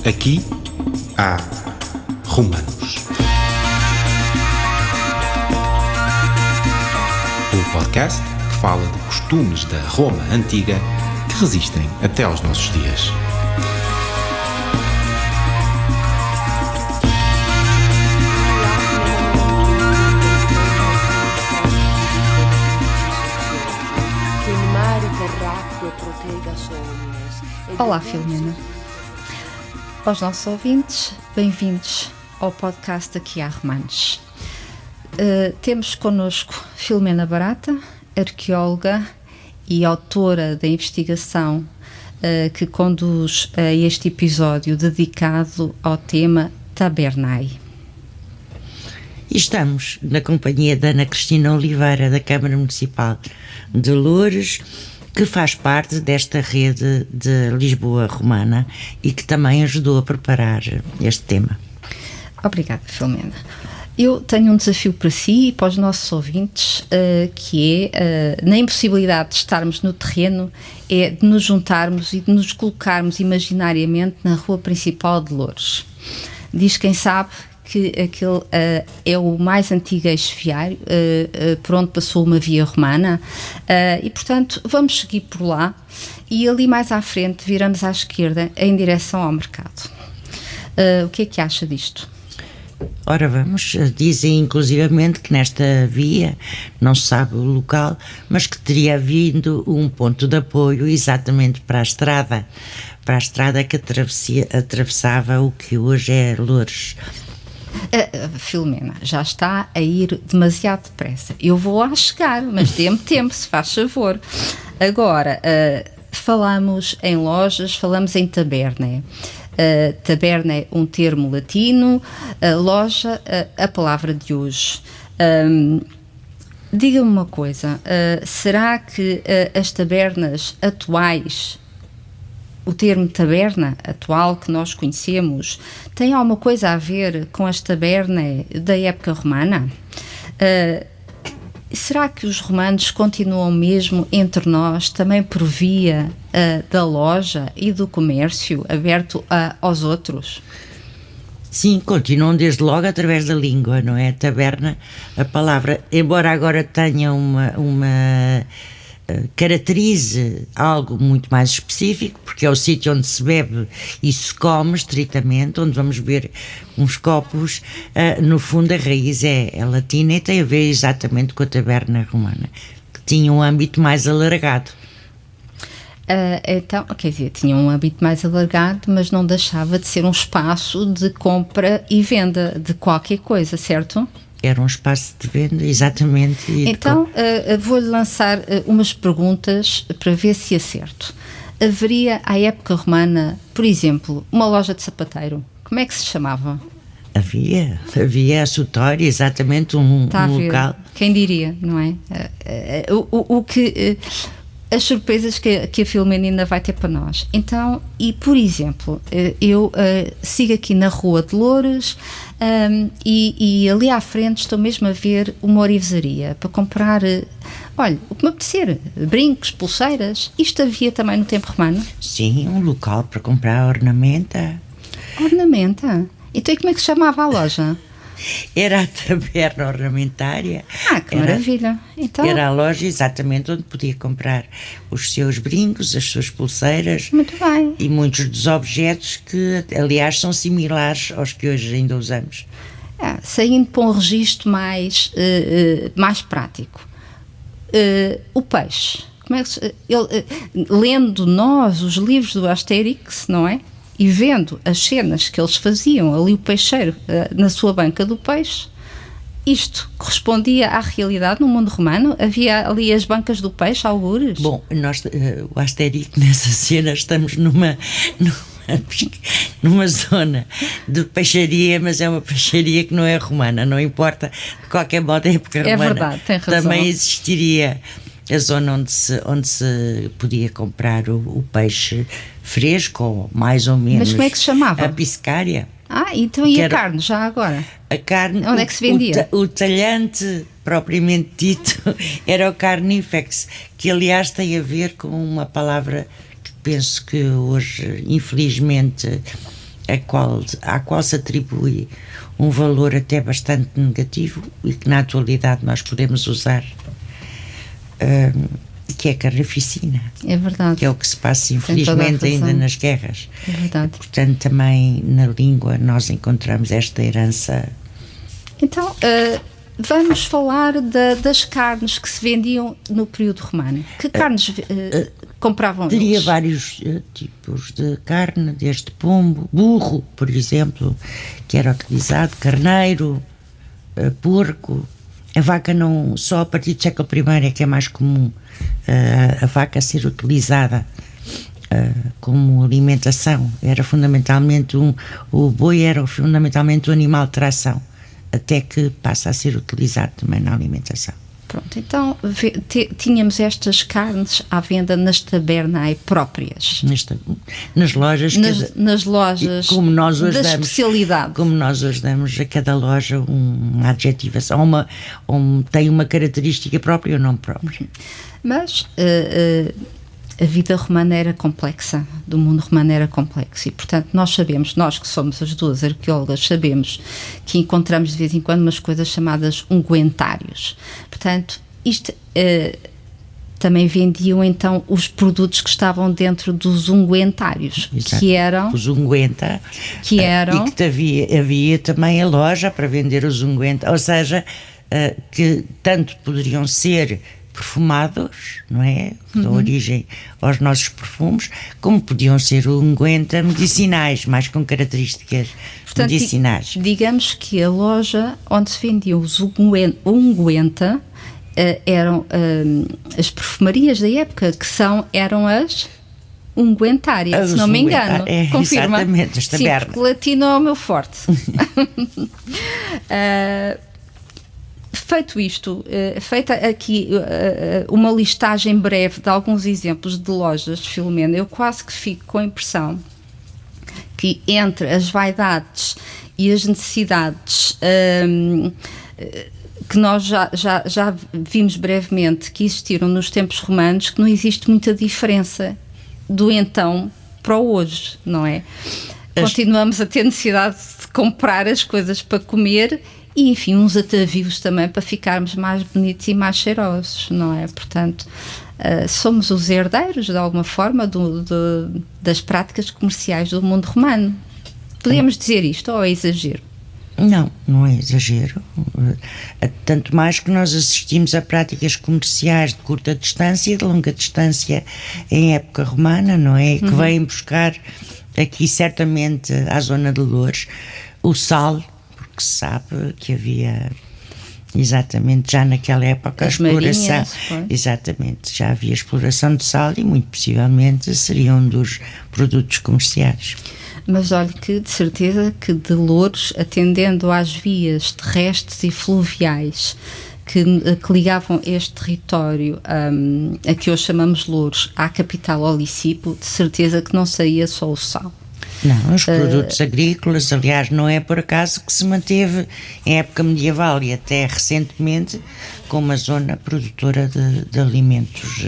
Aqui há Romanos. O podcast que fala de costumes da Roma antiga que resistem até aos nossos dias. Olá, Filomena. Aos nossos ouvintes, bem-vindos ao podcast Aqui há Romanos. Temos connosco Filomena Barata, arqueóloga e autora da investigação que conduz a este episódio dedicado ao tema Tabernae. E estamos na companhia da Ana Cristina Oliveira, da Câmara Municipal de Loures, que faz parte desta rede de Lisboa Romana e que também ajudou a preparar este tema. Obrigada, Filomena. Eu tenho um desafio para si e para os nossos ouvintes, que é, na impossibilidade de estarmos no terreno, é de nos juntarmos e de nos colocarmos imaginariamente na rua principal de Loures. Diz quem sabe que aquele é o mais antigo eixo viário, por onde passou uma via romana, e portanto vamos seguir por lá e ali mais à frente viramos à esquerda em direção ao mercado. O que é que acha disto? Ora vamos, dizem inclusivamente que nesta via, não se sabe o local, mas que teria havido um ponto de apoio exatamente para a estrada que atravessava o que hoje é Loures. Filomena, já está a ir demasiado depressa. Eu vou lá chegar, mas dê-me tempo, se faz favor. Agora, falamos em lojas, falamos em tabernae. Tabernae, um termo latino, loja, a palavra de hoje. Diga-me uma coisa, será que as tabernas atuais, o termo taberna atual que nós conhecemos, tem alguma coisa a ver com as tabernae da época romana? Será que os romanos continuam mesmo entre nós também por via da loja e do comércio aberto aos outros? Sim, continuam desde logo através da língua, não é? Taberna, a palavra, embora agora tenha uma caracterize algo muito mais específico, porque é o sítio onde se bebe e se come estritamente, onde vamos ver uns copos, no fundo a raiz é latina e tem a ver exatamente com a taberna romana, que tinha um âmbito mais alargado. Então, quer dizer, tinha um âmbito mais alargado, mas não deixava de ser um espaço de compra e venda de qualquer coisa, certo? Era um espaço de venda, exatamente. Então, vou-lhe lançar umas perguntas para ver se acerto. Haveria, à época romana, por exemplo, uma loja de sapateiro. Como é que se chamava? Havia a Sutória, exatamente, um local. Quem diria, não é? As surpresas que a Filomena ainda vai ter para nós. Então, e por exemplo, eu sigo aqui na Rua de Loures, e ali à frente estou mesmo a ver uma orivesaria para comprar, olha, o que me apetecer, brincos, pulseiras. Isto havia também no tempo romano? Sim, um local para comprar ornamenta. Ornamenta? Então e como é que se chamava a loja? Era a taberna ornamentária. Que maravilha. Então, era a loja exatamente onde podia comprar os seus brincos, as suas pulseiras. Muito bem. E muitos dos objetos que, aliás, são similares aos que hoje ainda usamos. Saindo para um registro mais prático. O peixe. Como é que lendo nós os livros do Asterix, não é? E vendo as cenas que eles faziam ali, o peixeiro na sua banca do peixe, isto correspondia à realidade no mundo romano? Havia ali as bancas do peixe, algures? Bom, nós, o Asterix, nessa cena, estamos numa zona de peixaria, mas é uma peixaria que não é romana, não importa, de qualquer modo a época romana. É verdade, tem razão. Também existiria a zona onde se podia comprar o peixe fresco, ou mais ou menos. Mas como é que se chamava? A piscária. Então e a carne, já agora? A carne... Onde é que se vendia? O talhante, propriamente dito, era o carnifex, que aliás tem a ver com uma palavra que penso que hoje, infelizmente, à qual se atribui um valor até bastante negativo e que na atualidade nós podemos usar, que é a carnificina. É verdade. Que é o que se passa, infelizmente, ainda nas guerras. É verdade. Portanto, também na língua nós encontramos esta herança. Então, vamos falar das carnes que se vendiam no período romano. Que carnes compravam eles? Teria vários tipos de carne, desde pombo, burro, por exemplo, que era utilizado, carneiro, porco. A vaca não, só a partir do século I é que é mais comum a vaca ser utilizada como alimentação. Era fundamentalmente o boi era fundamentalmente um animal de tração, até que passa a ser utilizado também na alimentação. Pronto, então tínhamos estas carnes à venda nas tabernae próprias. Nas lojas. Nas lojas como nós hoje da damos, especialidade. Como nós hoje damos a cada loja uma adjetivação, tem uma característica própria ou não própria. Mas a vida romana era complexa, do mundo romano era complexo e, portanto, nós que somos as duas arqueólogas, sabemos que encontramos de vez em quando umas coisas chamadas ungüentários. Portanto, isto também vendiam então os produtos que estavam dentro dos ungüentários. Exato. Que eram os ungüenta, que eram e que havia também a loja para vender os ungüenta, ou seja, que tanto poderiam ser perfumados, não é? Que dão origem aos nossos perfumes, como podiam ser ungüenta medicinais, mais com características medicinais. Digamos que a loja onde se vendiam os ungüenta eram as perfumarias da época, que eram as ungüentárias, se não me engano. Confirma? Exatamente, as tabernas. Sim, porque latino é o meu forte. Feito isto, feita aqui uma listagem breve de alguns exemplos de lojas de Filomena, eu quase que fico com a impressão que entre as vaidades e as necessidades que nós já vimos brevemente que existiram nos tempos romanos, que não existe muita diferença do então para o hoje, não é? Continuamos a ter necessidade de comprar as coisas para comer e, enfim, uns atavios também para ficarmos mais bonitos e mais cheirosos, não é? Portanto, somos os herdeiros, de alguma forma, das práticas comerciais do mundo romano. Podemos dizer isto ou é exagero? Não é exagero. Tanto mais que nós assistimos a práticas comerciais de curta distância e de longa distância em época romana, não é? Que vêm buscar aqui, certamente, à zona de Loures, o sal, porque se sabe que havia, exatamente, já naquela época, a exploração. Marinhas, exatamente, já havia exploração de sal e, muito possivelmente, seria um dos produtos comerciais. Mas olha que, de certeza, que de Loures, atendendo às vias terrestres e fluviais que ligavam este território, a que hoje chamamos Loures, à capital, ao Licipo, de certeza que não saía só o sal. Não, os produtos agrícolas, aliás, não é por acaso que se manteve em época medieval e até recentemente como uma zona produtora de alimentos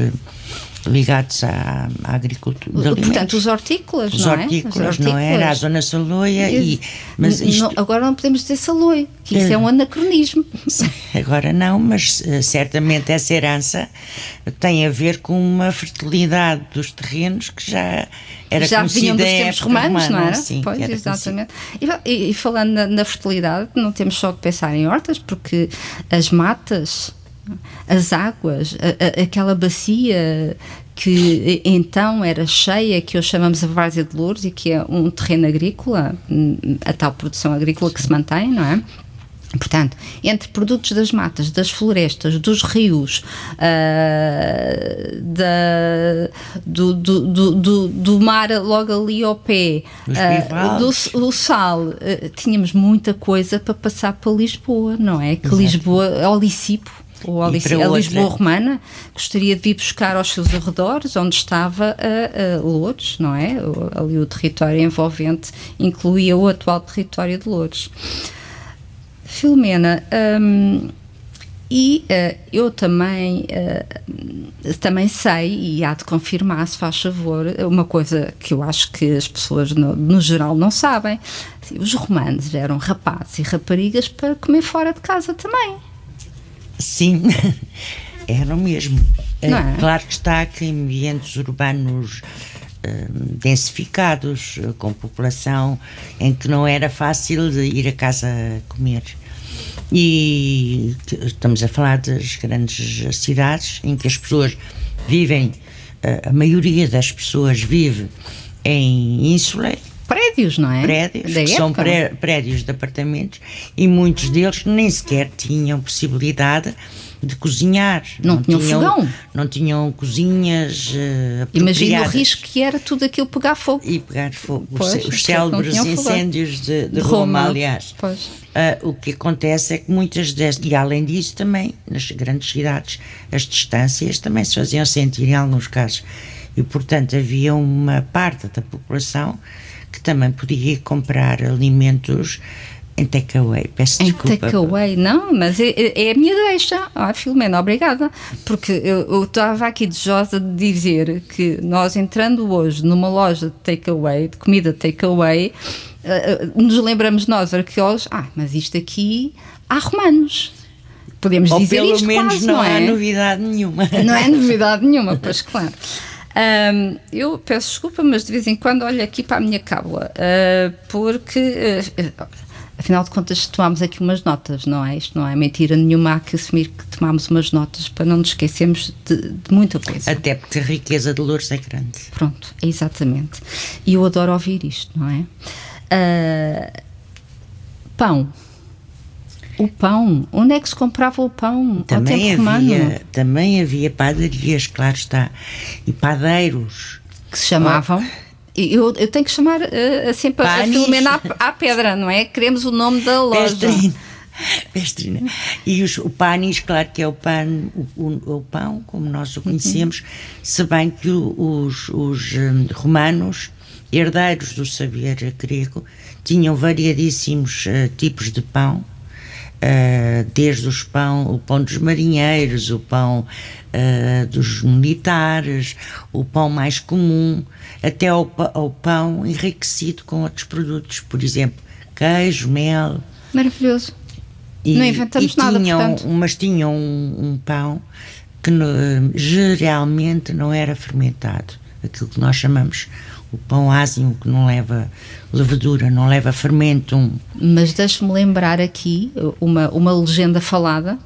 ligados à agricultura de alimentos. Portanto, os hortícolas, os não hortícolas, é? não era? A zona saloia mas isto... não, agora não podemos dizer saloio, que isso é um anacronismo. Agora não, mas certamente essa herança tem a ver com uma fertilidade dos terrenos que já era já vinham dos em tempos romanos, não era? Sim, pois, era exatamente. E falando na fertilidade, não temos só que pensar em hortas, porque as matas, as águas, aquela bacia que então era cheia, que hoje chamamos a Várzea de Loures e que é um terreno agrícola, a tal produção agrícola que se mantém, não é? Portanto, entre produtos das matas, das florestas, dos rios, do mar logo ali ao pé, do sal, tínhamos muita coisa para passar para Lisboa, não é? Que Lisboa, ao Licipo, ou a Lisboa romana, gostaria de vir buscar aos seus arredores, onde estava a Loures, não é? Ali o território envolvente incluía o atual território de Loures. Filomena, E eu também sei, e há de confirmar, se faz favor, uma coisa que eu acho que as pessoas no geral não sabem. Assim, os romanos eram rapazes e raparigas para comer fora de casa também. Sim, eram mesmo. Não é? Claro que está que em ambientes urbanos densificados, com população, em que não era fácil de ir a casa comer. E estamos a falar das grandes cidades em que as pessoas vivem, a maioria das pessoas vive em ínsula, Prédios, não é? prédios, Da que são época. prédios de apartamentos, e muitos deles nem sequer tinham possibilidade de cozinhar. Não tinham fogão. Não tinham cozinhas apropriadas. Imagina o risco que era tudo aquilo pegar fogo. E pegar fogo. Pois, Os célebres não tinham fogão. incêndios de Roma, aliás. Pois. O que acontece é que muitas destas, e além disso também, nas grandes cidades, as distâncias também se faziam sentir em alguns casos. E, portanto, havia uma parte da população que também podia comprar alimentos em takeaway. Peço desculpa. Em takeaway, não, mas é a minha deixa. Filomena, obrigada. Porque eu estava aqui desejosa de dizer que nós entrando hoje numa loja de takeaway, de comida takeaway, nos lembramos nós, arqueólogos, mas isto aqui há romanos. Podemos Ou dizer pelo isto menos quase, não não é? há novidade nenhuma. Não é novidade nenhuma, pois claro. Eu peço desculpa, mas de vez em quando olho aqui para a minha cábula, porque afinal de contas tomámos aqui umas notas, não é? Isto não é mentira nenhuma, há que assumir que tomámos umas notas para não nos esquecermos de muita coisa. Até porque a riqueza de Loures é grande. Pronto, exatamente. E eu adoro ouvir isto, não é? Pão. O pão. Onde é que se comprava o pão? Também havia padarias, claro está, e padeiros. Que se chamavam... Eu tenho que chamar sempre a Filomena à pedra, não é? Queremos o nome da loja. Pestrina. E o panis, claro que é o pão, como nós o conhecemos, se bem que os romanos, herdeiros do saber grego, tinham variadíssimos tipos de pão, desde o pão dos marinheiros, o pão dos militares, o pão mais comum, até ao pão enriquecido com outros produtos, por exemplo, queijo, mel. Maravilhoso. Não inventamos nada, portanto. Mas tinham um pão que geralmente não era fermentado, aquilo que nós chamamos o pão ázimo, que não leva levedura, não leva fermento. Mas deixe-me lembrar aqui uma legenda falada,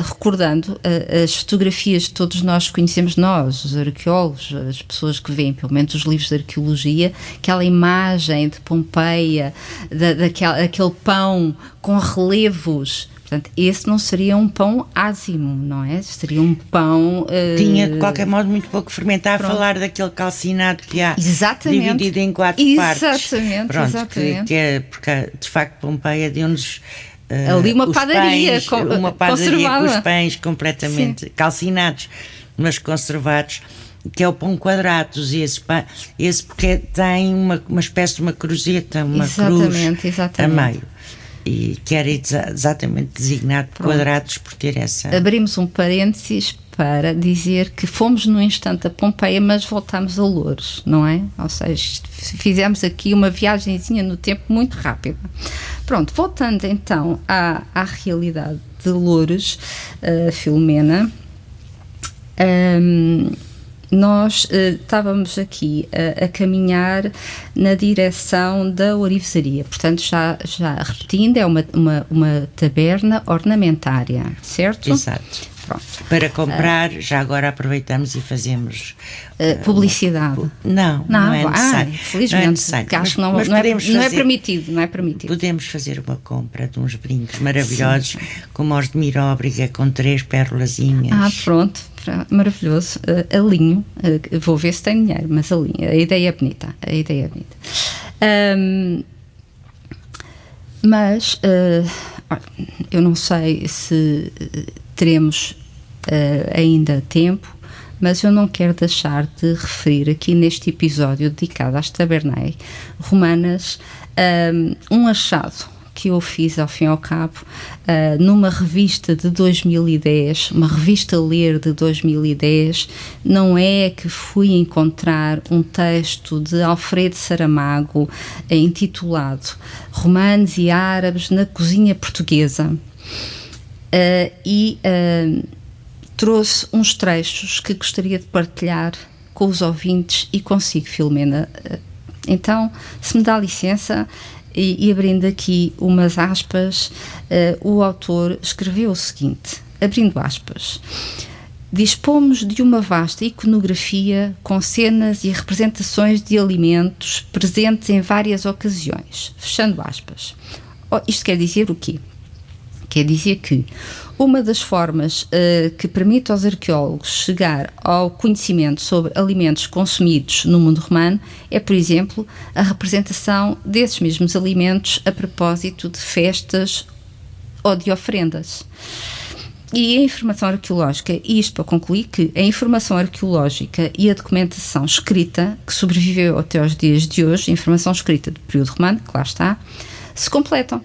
recordando as fotografias que todos nós conhecemos, nós, os arqueólogos, as pessoas que veem, pelo menos os livros de arqueologia, aquela imagem de Pompeia, daquele pão com relevos. Portanto, esse não seria um pão ázimo, não é? Seria um pão... Tinha, de qualquer modo, muito pouco fermentado. A falar daquele calcinado que há, exatamente, dividido em 4 partes. Exatamente. Que porque, de facto, Pompeia deu-nos... ali uma padaria, uma padaria conservada. Com os pães completamente calcinados, mas conservados, que é o pão quadrados. Esse porque tem uma espécie de uma cruzeta, uma cruz a meio. E que era exatamente designado por quadrados, por ter essa... Abrimos um parênteses para dizer que fomos num instante a Pompeia, mas voltámos a Loures, não é? Ou seja, fizemos aqui uma viagenzinha no tempo muito rápida. Pronto, voltando então à realidade de Loures, Filomena, nós estávamos aqui a caminhar na direção da orivesaria, portanto já repetindo, é uma taberna ornamentária, certo? Exato. Pronto. Para comprar, já agora aproveitamos e fazemos publicidade. Não é necessário. Felizmente, não é necessário. Acho que não é permitido. Podemos fazer uma compra de uns brincos maravilhosos, como os de Miróbriga, com 3 pérolazinhas. Pronto. Maravilhoso. Alinho. Vou ver se tem dinheiro, mas alinho. A ideia é bonita. Mas eu não sei se teremos ainda tempo, mas eu não quero deixar de referir aqui neste episódio dedicado às tabernáe romanas um achado que eu fiz ao fim e ao cabo numa revista de 2010, uma revista Ler de 2010, não é que fui encontrar um texto de Alfredo Saramago intitulado Romanos e Árabes na Cozinha Portuguesa e trouxe uns trechos que gostaria de partilhar com os ouvintes e consigo, Filomena. Então, se me dá licença, e abrindo aqui umas aspas, o autor escreveu o seguinte, abrindo aspas: dispomos de uma vasta iconografia com cenas e representações de alimentos presentes em várias ocasiões. Fechando aspas. Isto quer dizer o quê? Quer dizer que uma das formas que permite aos arqueólogos chegar ao conhecimento sobre alimentos consumidos no mundo romano é, por exemplo, a representação desses mesmos alimentos a propósito de festas ou de ofrendas. E a informação arqueológica, e isto para concluir que a informação arqueológica e a documentação escrita, que sobreviveu até aos dias de hoje, a informação escrita do período romano, que lá está, se completam,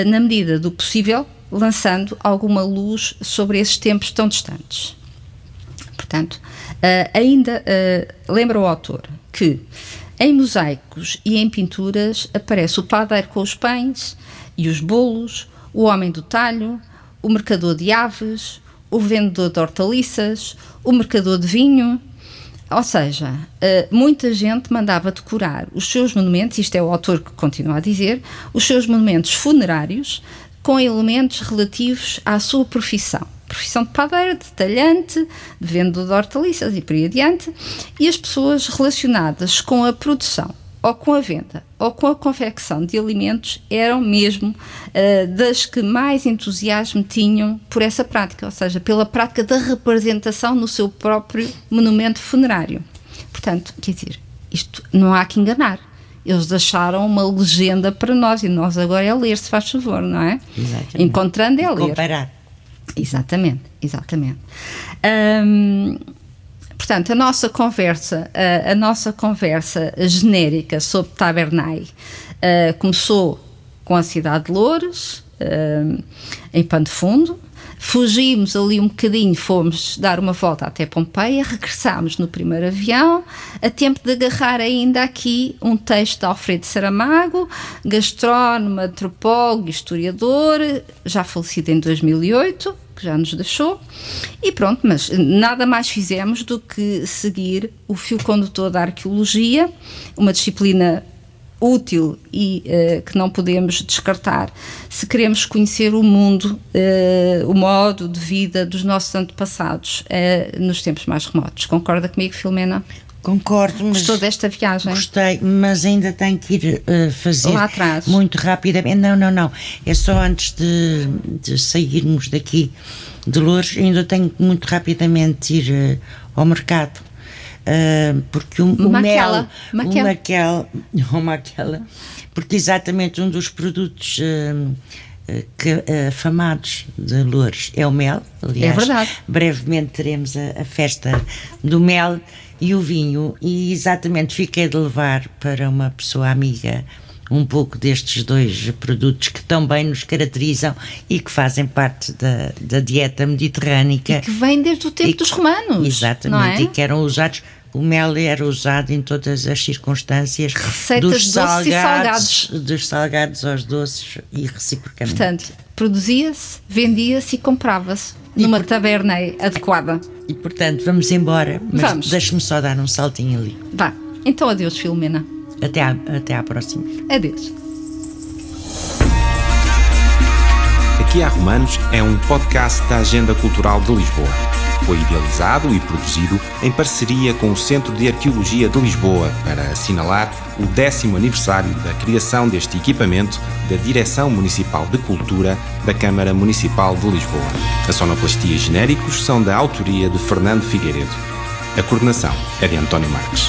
na medida do possível, lançando alguma luz sobre esses tempos tão distantes. Portanto, ainda lembra o autor que em mosaicos e em pinturas aparece o padeiro com os pães e os bolos, o homem do talho, o mercador de aves, o vendedor de hortaliças, o mercador de vinho. Ou seja, muita gente mandava decorar os seus monumentos, isto é o autor que continua a dizer, os seus monumentos funerários com elementos relativos à sua profissão. Profissão de padeiro, de talhante, de vendedor de hortaliças e por aí adiante, e as pessoas relacionadas com a produção, ou com a venda, ou com a confecção de alimentos eram mesmo das que mais entusiasmo tinham por essa prática, ou seja, pela prática da representação no seu próprio monumento funerário. Portanto, quer dizer, isto não há que enganar. Eles deixaram uma legenda para nós e nós agora é ler, se faz favor, não é? Exatamente. Encontrando é ler. Comparar. Exatamente. Portanto, a nossa conversa genérica sobre Tabernai começou com a cidade de Loures, em Pano de Fundo. Fugimos ali um bocadinho, fomos dar uma volta até Pompeia, regressámos no primeiro avião, a tempo de agarrar ainda aqui um texto de Alfredo Saramago, gastrónomo, antropólogo, historiador, já falecido em 2008, que já nos deixou, e pronto, mas nada mais fizemos do que seguir o fio condutor da arqueologia, uma disciplina útil e que não podemos descartar se queremos conhecer o mundo, o modo de vida dos nossos antepassados nos tempos mais remotos. Concorda comigo, Filomena? Concordo, mas gostou desta viagem? Gostei, mas ainda tenho que ir fazer lá atrás. Muito rapidamente. Não, é só antes de sairmos daqui de Loures, ainda tenho que muito rapidamente ir ao mercado. Porque o mel, porque exatamente um dos produtos afamados de Loures é o mel. Aliás, é verdade. Brevemente teremos a festa do mel e o vinho, e exatamente fiquei de levar para uma pessoa amiga um pouco destes dois produtos que tão bem nos caracterizam e que fazem parte da dieta mediterrânica. E que vem desde o tempo dos romanos. Exatamente, não é? E que eram usados. O mel era usado em todas as circunstâncias. Receitas dos doces e salgados. Dos salgados aos doces e reciprocamente. Portanto, produzia-se, vendia-se e comprava-se numa taberna adequada. E portanto, vamos embora. Mas vamos. Deixe-me só dar um saltinho ali. Vá. Então, adeus, Filomena. Até à próxima. Adeus. Aqui há Romanos é um podcast da Agenda Cultural de Lisboa. Foi idealizado e produzido em parceria com o Centro de Arqueologia de Lisboa para assinalar o 10º aniversário da criação deste equipamento da Direção Municipal de Cultura da Câmara Municipal de Lisboa. A sonoplastia e genéricos são da autoria de Fernando Figueiredo. A coordenação é de António Marques.